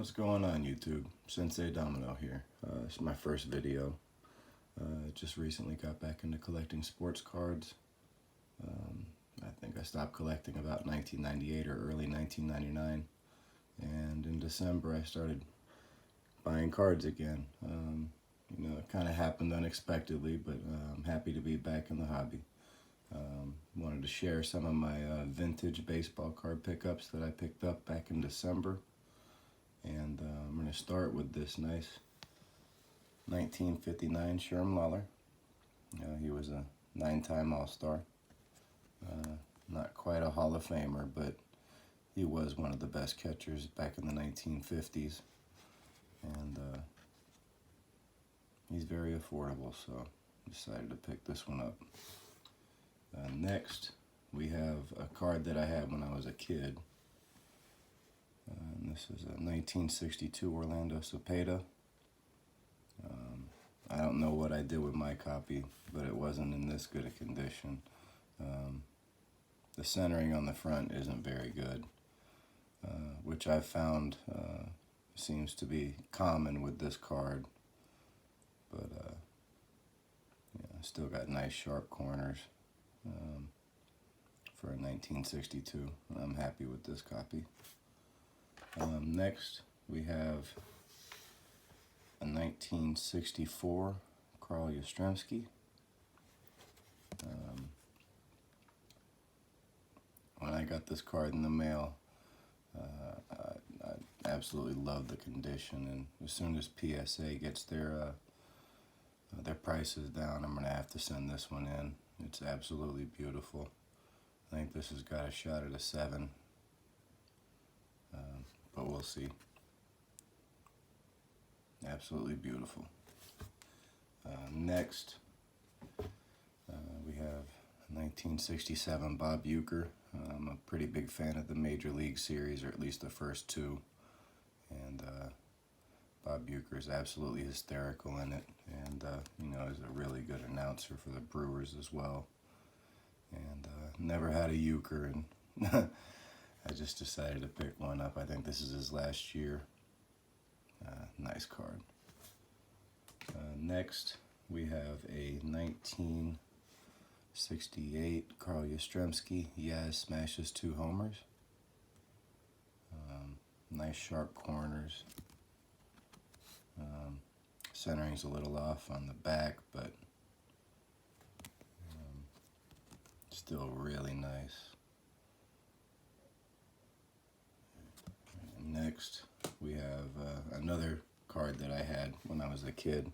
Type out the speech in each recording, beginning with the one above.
What's going on, YouTube? Sensei Domino here. It's my first video. Just recently got back into collecting sports cards. I think I stopped collecting about 1998 or early 1999. And in December I started buying cards again. It kind of happened unexpectedly, but I'm happy to be back in the hobby. Wanted to share some of my vintage baseball card pickups that I picked up back in December. And I'm going to start with this nice 1959 Sherman Lawler. He was a 9-time All-Star. Not quite a Hall of Famer, but he was one of the best catchers back in the 1950s. And he's very affordable, so I decided to pick this one up. Next, we have a card that I had when I was a kid. And this is a 1962 Orlando Cepeda. I don't know what I did with my copy, but it wasn't in this good a condition. The centering on the front isn't very good, which I've found seems to be common with this card. But still got nice sharp corners for a 1962. I'm happy with this copy. Next, we have a 1964 Karl Jastromski. When I got this card in the mail, I absolutely love the condition, and as soon as PSA gets their prices down, I'm going to have to send this one in. It's absolutely beautiful. I think this has got a shot at a 7. But we'll see. Absolutely beautiful. Next, we have 1967 Bob Euchre. I'm a pretty big fan of the Major League Series, or at least the first two. And Bob Euchre is absolutely hysterical in it. And, is a really good announcer for the Brewers as well. And never had a Euchre, and I just decided to pick one up. I think this is his last year. Nice card. Next, we have a 1968 Karl Yostremski. Yaz smashes 2 homers. Nice sharp corners. Centering's a little off on the back, but still really nice. Next, we have another card that I had when I was a kid.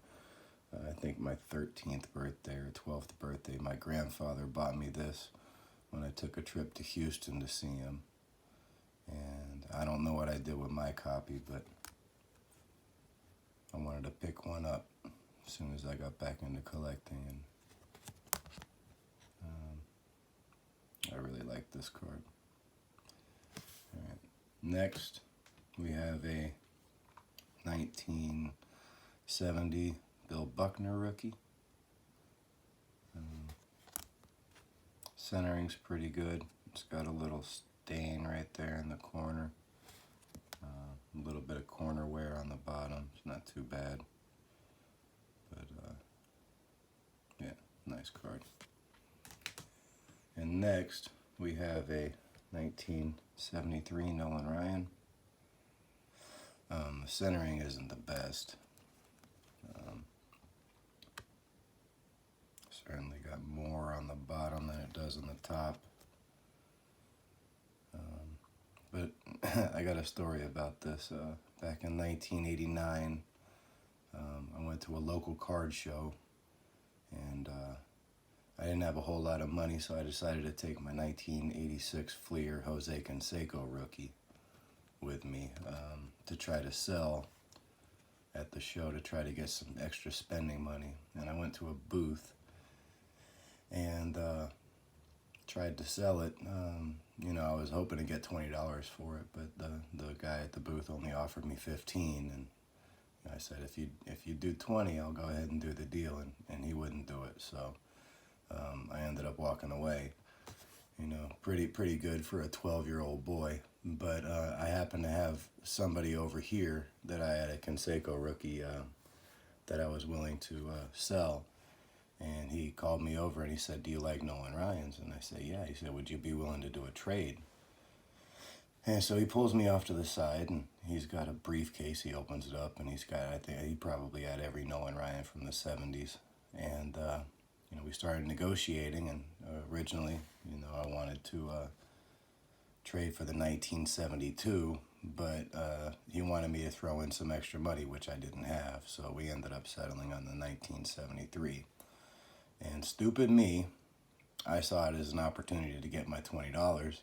I think my 13th birthday or 12th birthday, my grandfather bought me this when I took a trip to Houston to see him. And I don't know what I did with my copy, but I wanted to pick one up as soon as I got back into collecting. And I really like this card. All right. Next, we have a 1970 Bill Buckner rookie. Centering's pretty good. It's got a little stain right there in the corner. A little bit of corner wear on the bottom. It's not too bad. But, yeah, nice card. And next, we have a 1973 Nolan Ryan. The centering isn't the best. Certainly got more on the bottom than it does on the top. But I got a story about this. Back in 1989, I went to a local card show, and I didn't have a whole lot of money, so I decided to take my 1986 Fleer Jose Canseco rookie with me to try to sell at the show, to try to get some extra spending money. And I went to a booth and tried to sell it. I was hoping to get $20 for it, but the guy at the booth only offered me $15, and I said, if you do 20, I'll go ahead and do the deal, and he wouldn't do it. So I ended up walking away. Pretty good for a 12-year-old boy. But I happened to have have somebody over here that I had a Conseco rookie that I was willing to sell. And he called me over and he said, "Do you like Nolan Ryan's?" And I said, "Yeah." He said, "Would you be willing to do a trade?" And so he pulls me off to the side, and he's got a briefcase. He opens it up, and he's got, I think he probably had every Nolan Ryan from the 70s. And, we started negotiating, and originally, I wanted to trade for the 1972, but he wanted me to throw in some extra money, which I didn't have. So we ended up settling on the 1973. And stupid me, I saw it as an opportunity to get my $20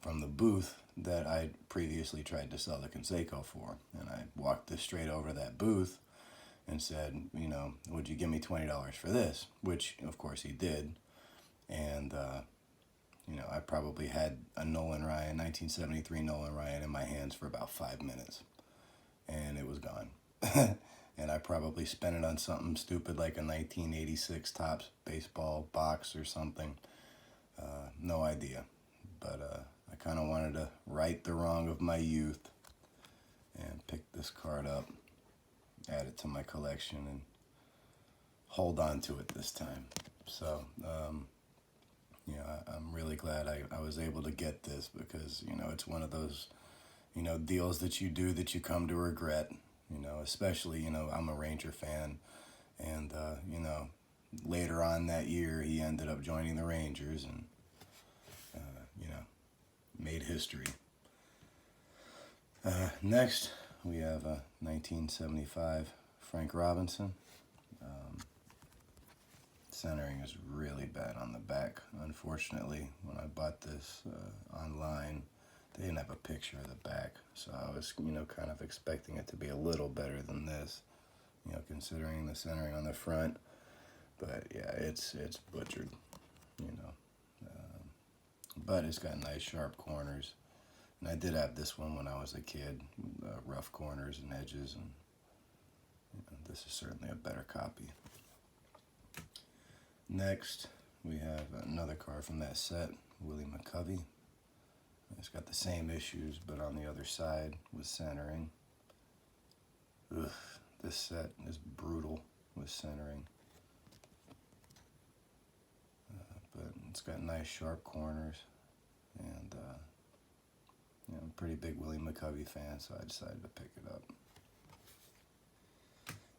from the booth that I previously tried to sell the Conseco for. And I walked this straight over that booth and said, "Would you give me $20 for this?" Which, of course, he did. And, I probably had a Nolan Ryan, 1973 Nolan Ryan in my hands for about 5 minutes. And it was gone. And I probably spent it on something stupid like a 1986 Topps baseball box or something. No idea. But I kind of wanted to right the wrong of my youth and pick this card up, add it to my collection, and hold on to it this time. So, I'm really glad I was able to get this, because, it's one of those, deals that you do that you come to regret, especially, I'm a Ranger fan, and, later on that year, he ended up joining the Rangers, and, made history. Next, we have a 1975 Frank Robinson. Centering is really bad on the back. Unfortunately, when I bought this online, they didn't have a picture of the back, so I was, kind of expecting it to be a little better than this, considering the centering on the front. But yeah, it's butchered, but it's got nice sharp corners. And I did have this one when I was a kid, rough corners and edges, and this is certainly a better copy. Next, we have another card from that set, Willie McCovey. It's got the same issues, but on the other side with centering. Ugh, this set is brutal with centering. But it's got nice sharp corners, and I'm a pretty big Willie McCovey fan, so I decided to pick it up.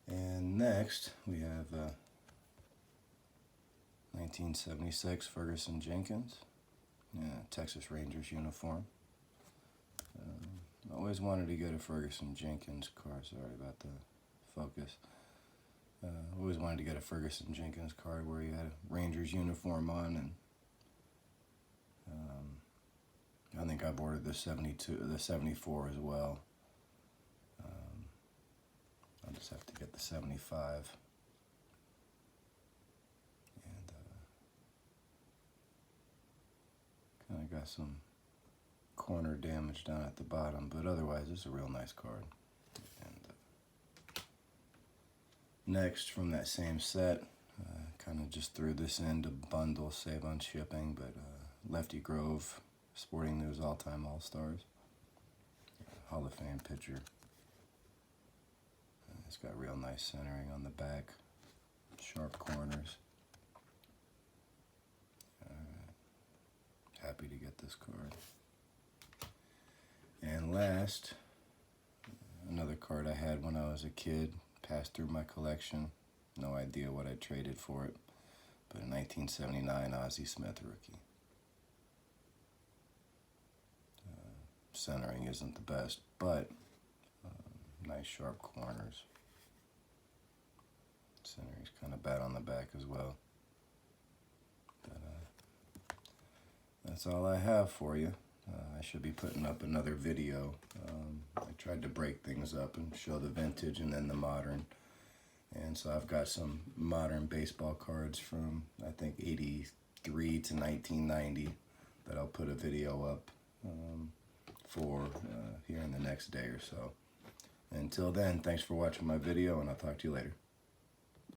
And next, we have 1976 Ferguson Jenkins, Texas Rangers uniform. I always wanted to get a Ferguson Jenkins card. Sorry about the focus. Always wanted to get a Ferguson Jenkins card where he had a Rangers uniform on, and I think I've ordered the 74 as well. I'll just have to get the 75. And kind of got some corner damage down at the bottom, but otherwise it's a real nice card. And next, from that same set, kind of just threw this in to bundle, save on shipping, but Lefty Grove, Sporting News All-Time All-Stars, Hall of Fame pitcher. It's got real nice centering on the back, sharp corners. Happy to get this card. And last, another card I had when I was a kid, passed through my collection. No idea what I traded for it, but a 1979 Ozzie Smith rookie. Centering isn't the best, but nice sharp corners. Centering's kind of bad on the back as well. But that's all I have for you. I should be putting up another video. I tried to break things up and show the vintage and then the modern. And so I've got some modern baseball cards from, I think, 83 to 1990 that I'll put a video up for here in the next day or so. Until then, thanks for watching my video, and I'll talk to you later.